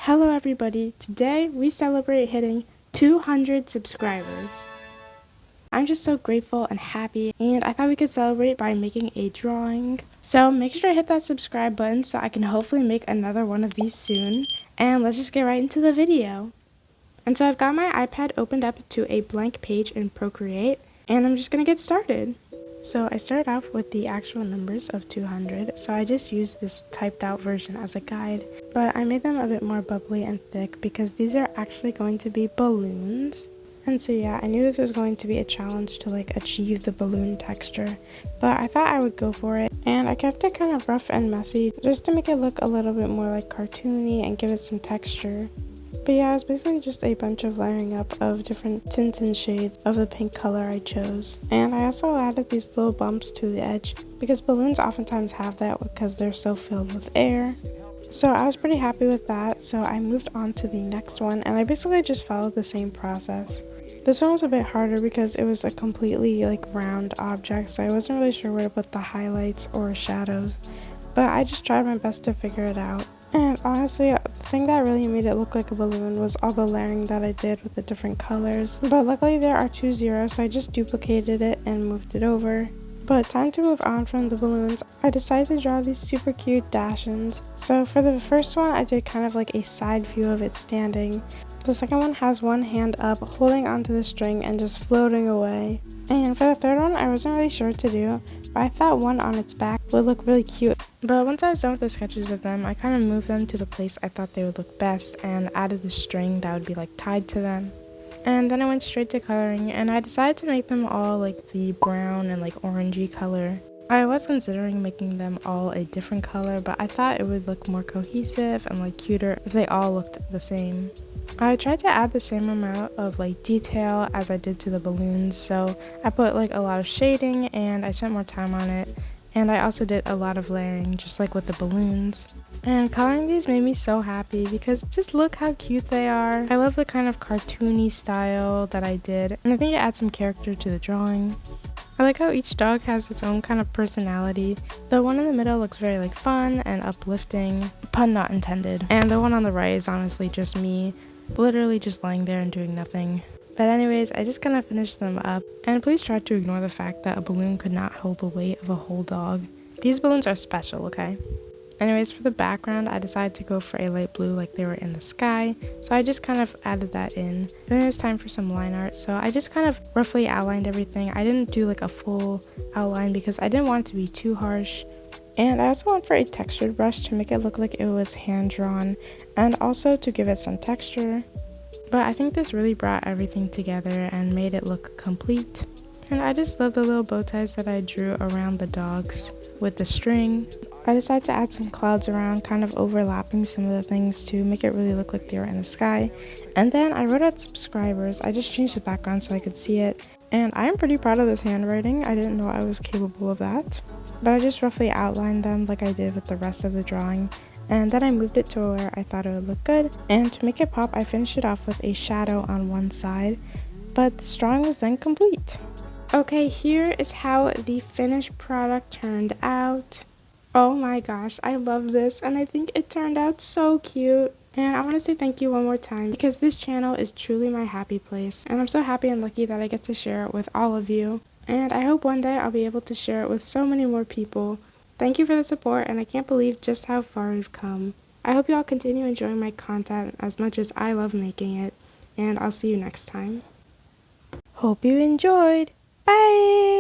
Hello everybody, today we celebrate hitting 200 subscribers. I'm just so grateful and happy, and I thought we could celebrate by making a drawing. So make sure to hit that subscribe button so I can hopefully make another one of these soon. And let's just get right into the video. And so I've got my iPad opened up to a blank page in Procreate, and I'm just gonna get started. So I started off with the actual numbers of 200, so I just used this typed out version as a guide, but I made them a bit more bubbly and thick because these are actually going to be balloons. And so yeah, I knew this was going to be a challenge to achieve the balloon texture, but I thought I would go for it, and I kept it kind of rough and messy just to make it look a little bit more like cartoony and give it some texture. But yeah, it was basically just a bunch of layering up of different tints and shades of the pink color I chose. And I also added these little bumps to the edge because balloons oftentimes have that because they're so filled with air. So I was pretty happy with that, so I moved on to the next one, and I basically just followed the same process. This one was a bit harder because it was a completely round object, so I wasn't really sure where to put the highlights or shadows, but I just tried my best to figure it out. And honestly, the thing that really made it look like a balloon was all the layering that I did with the different colors. But luckily there are 2 zeros, so I just duplicated it and moved it over. But time to move on from the balloons. I decided to draw these super cute dachshunds. So for the first one, I did kind of like a side view of it standing. The second one has one hand up, holding onto the string and just floating away. And for the third one, I wasn't really sure what to do, but I thought one on its back would look really cute. But once I was done with the sketches of them, I kind of moved them to the place I thought they would look best and added the string that would be tied to them. And then I went straight to coloring, and I decided to make them all the brown and orangey color. I was considering making them all a different color, but I thought it would look more cohesive and cuter if they all looked the same. I tried to add the same amount of detail as I did to the balloons, so I put a lot of shading and I spent more time on it, and I also did a lot of layering just like with the balloons. And coloring these made me so happy because just look how cute they are. I love the kind of cartoony style that I did, and I think it adds some character to the drawing. I like how each dog has its own kind of personality. The one in the middle looks very fun and uplifting, pun not intended, and the one on the right is honestly just me, literally just lying there and doing nothing. But anyways, I just kind of finished them up, and please try to ignore the fact that a balloon could not hold the weight of a whole dog. These balloons are special, okay? Anyways, for the background, I decided to go for a light blue like they were in the sky, so I just kind of added that in. Then it was time for some line art, so I just kind of roughly outlined everything. I didn't do a full outline because I didn't want it to be too harsh. And I also went for a textured brush to make it look like it was hand-drawn, and also to give it some texture. But I think this really brought everything together and made it look complete. And I just love the little bow ties that I drew around the dogs with the string. I decided to add some clouds around, kind of overlapping some of the things to make it really look like they were in the sky. And then I wrote out subscribers. I just changed the background so I could see it. And I am pretty proud of this handwriting. I didn't know I was capable of that. But I just roughly outlined them like I did with the rest of the drawing. And then I moved it to where I thought it would look good. And to make it pop, I finished it off with a shadow on one side. But this drawing was then complete. Okay, here is how the finished product turned out. Oh my gosh, I love this, and I think it turned out so cute. And I want to say thank you one more time because this channel is truly my happy place, and I'm so happy and lucky that I get to share it with all of you. And I hope one day I'll be able to share it with so many more people. Thank you for the support, and I can't believe just how far we've come. I hope you all continue enjoying my content as much as I love making it, and I'll see you next time. Hope you enjoyed! Bye!